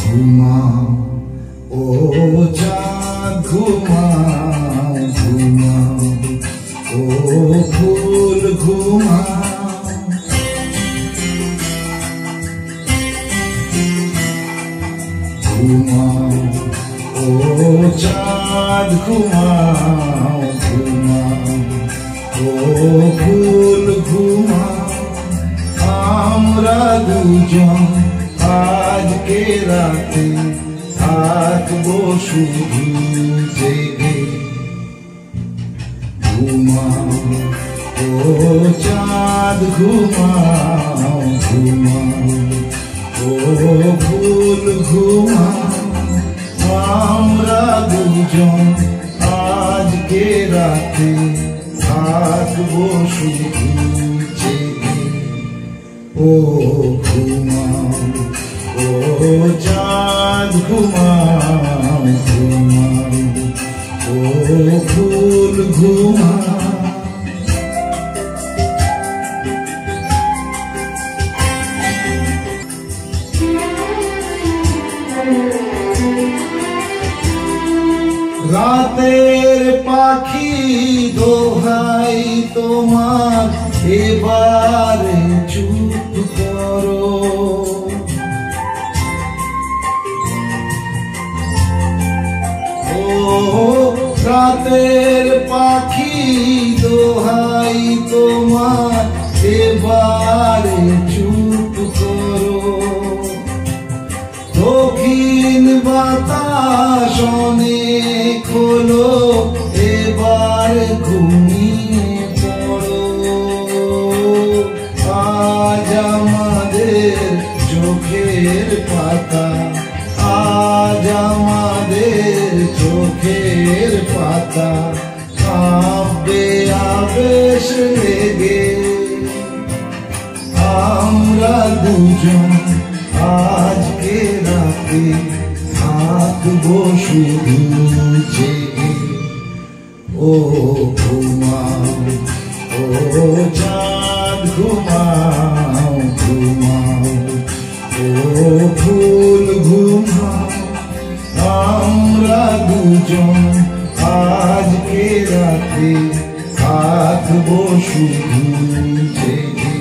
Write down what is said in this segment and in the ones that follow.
ঘুমাও ও চাঁদ ঘুমাও ঘুমাও ও ফুল ঘুমাও ঘুমাও ও চাঁদ ঘুমাও ঘুমাও ও ফুল ঘুমাও আমরা দুজন আজকে রাতে থাকবো শুধু জেগে ঘুমাও ও চাঁদ ঘুমাও ঘুমাও ও ফুল ঘুমাও আমরা দুজন আজকে রাতে থাকবো শুধু জেগে ও ঘুমাও ও চাঁদ ঘুমাও ঘুমাও ও ফুল ঘুমাও রাতের পাখি দোহাই তোমার এবারে চুপ করো ও রাতের পাখি দোহাই তোমার এবারে চুপ করো দক্ষিণ বাতাস অনেক হলো এবার ঘুমিয়ে পড়ো আজ আমাদের চোখের পাতা আজ আমাদের চোখের পাতা কাঁপবে আবেশ লেগে আমরা দুজন আজকে রাতে থাকবো শুধু জেগে ও ঘুমাও ও চাঁদ ঘুমাও ঘুমাও ও ফুল ঘুমাও আমরা দুজন আজকে রাতে থাকবো শুধু জেগে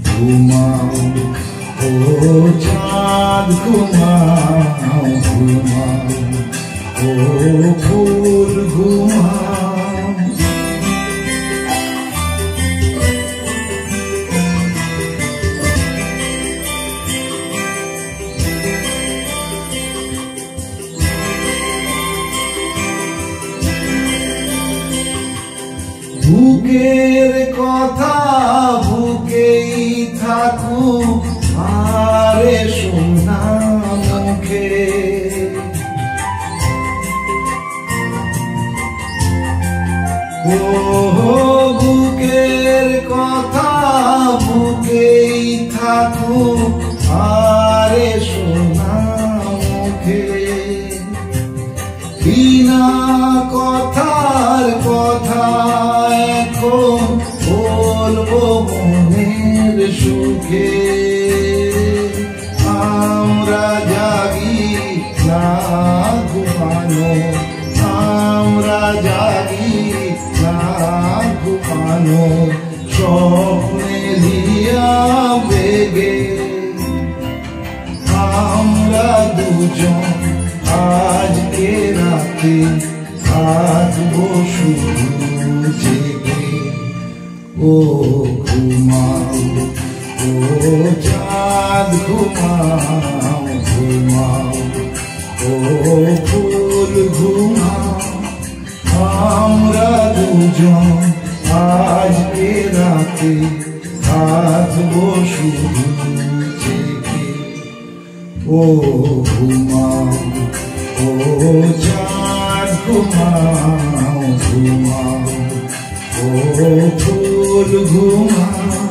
ঘুমাও ও চাঁদ ঘুমাও ঘুমাও ও ফুল ঘুমাও বুকের কথা বুকেই থাকুক আরে শোনা মুখে ও বুকের কথা বুকেই থাকুক আরে শোনা মুখে বিনা কথার কথা এখন বলবো মনের সুখে আমরা জাগি না ঘুমানো আমরা জাগি না ঘুমানো স্বপ্নে লিয়া বেগে আমরা দুজন আজকে রাতে থাকবো শুধু জেগে ও ঘুমাও ও চাঁদ ঘুমাও ঘুমাও ও ফুল ঘুমাও আমরা দুজন আজকে রাতে থাকবো শুধু জেগে ও ঘুমাও ও চাঁদ ঘুমাও ঘুমাও ও ফুল ঘুমাও